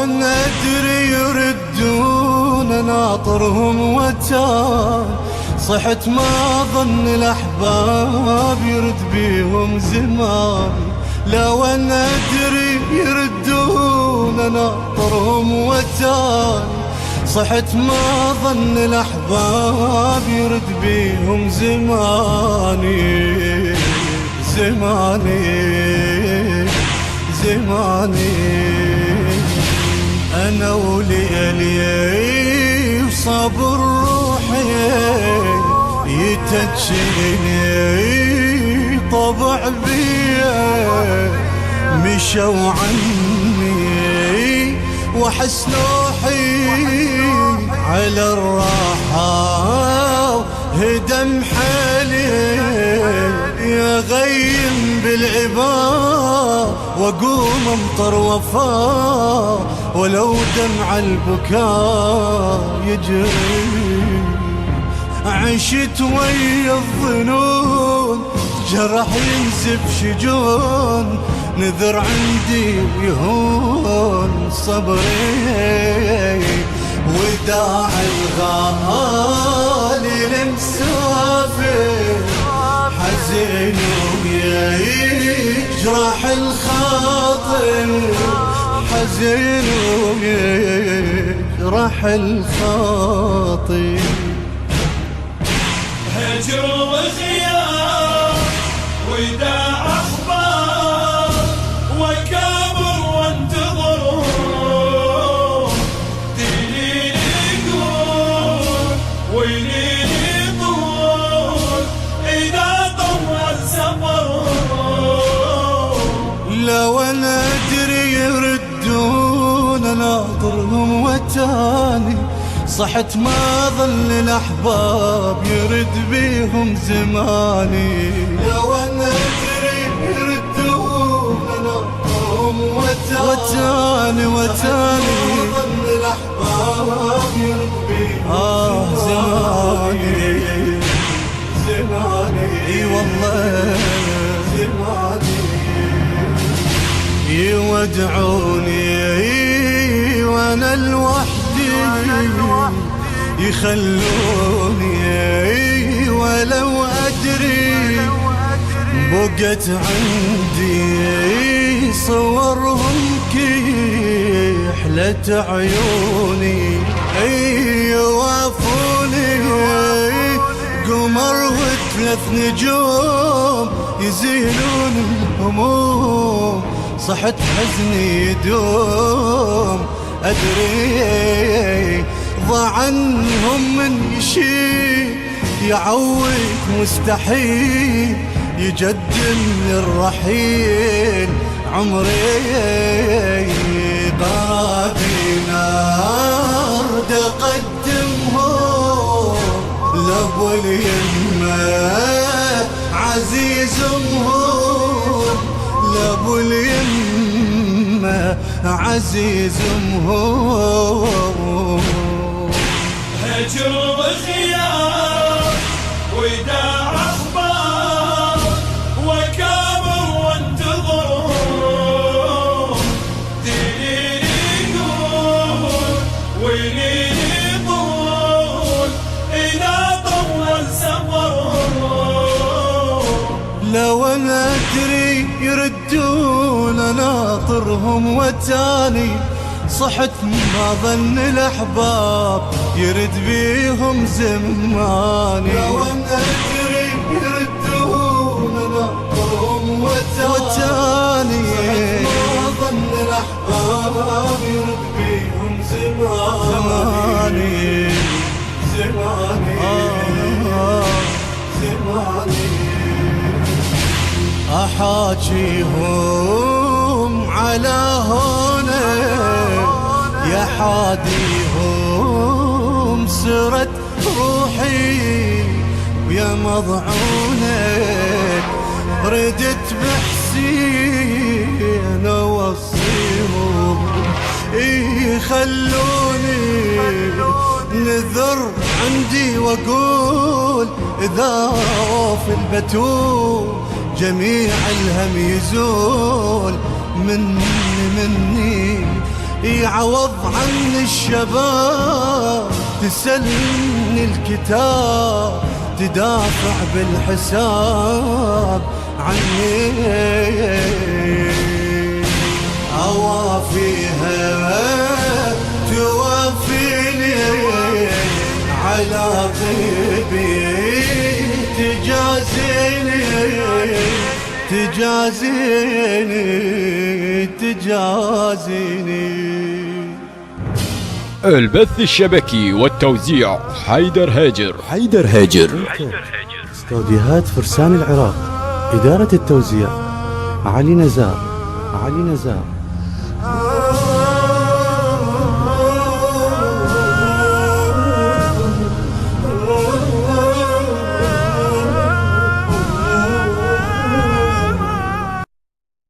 أن أدري يردون ناطرهم وتان، صحت ما ظن الأحباب يرد بيهم زمان. لو أن أدري يردون ناطرهم وتان، صحت ما ظن الأحباب يرد بيهم زماني زماني زماني. أنا وليلي وصبر روحي يتجيني طبع بيه، مشوا عني وحس نوحي على الراحة هدم حالي. يغيم بالعبا وقوم امطر وفا، ولو دمع البكاء يجري. عشت ويا الظنون جرح ينزف شجون، نذر عندي ويهون صبري. وداع الغالي المسافر حزين ويجرح الخاطر، حزين ويجرح الخاطر. هجر وخيار وداع أخبار وكابر وانتظر، دليلي يقول ويليلي طول إذا طول سفر. لو أنا أدري يردون ناطرهم وتاني، صحت ما ظل الأحباب يرد بيهم زماني. لو أنا أدري يردون ناطرهم وتاني وتاني، ظل الأحباب يرد بيهم زماني زماني. اي والله زماني. يودعوني وانا لوحدي، يخلوني ولو أدري بقت عندي صورهم كحلة عيوني. يوافوني قمر وثلاث نجوم يزيلون الهموم، صحت حزني يدوم. أدري ضاع عنهم من شي يعوق مستحيل، يجدم للرحيل عمري. قرابي نار تقدمهم لابو اليمة عزيزهم، لابو اليمة عزيزهم. هجر وخيار وداع أخبار وكابر وانتظر، دليلي يقول ويليلي طول إذا طول سفر. لو أنا أدري يردون ناطرهم وتاني، صحت ما ظن الأحباب يرد بيهم زماني. لو أنا أدري يردون ناطرهم وتاني، ما ظن الأحباب يرد بيهم زماني زماني زماني. أحاجيهم على هونك يا حاديهم، سرت روحي ويا مضعونك. ردت بحسين اوصيهم يخلوني نذر عندي واقول اذا في البتول جميع الهم يزول مني يعوض عن الشباب، تسلمني الكتاب، تدافع بالحساب عني. أوافيها توفيني على طيبي، تجازيني تجازيني. البث الشبكي والتوزيع حيدر هاجر. استوديوهات فرسان العراق. إدارة التوزيع علي نزار.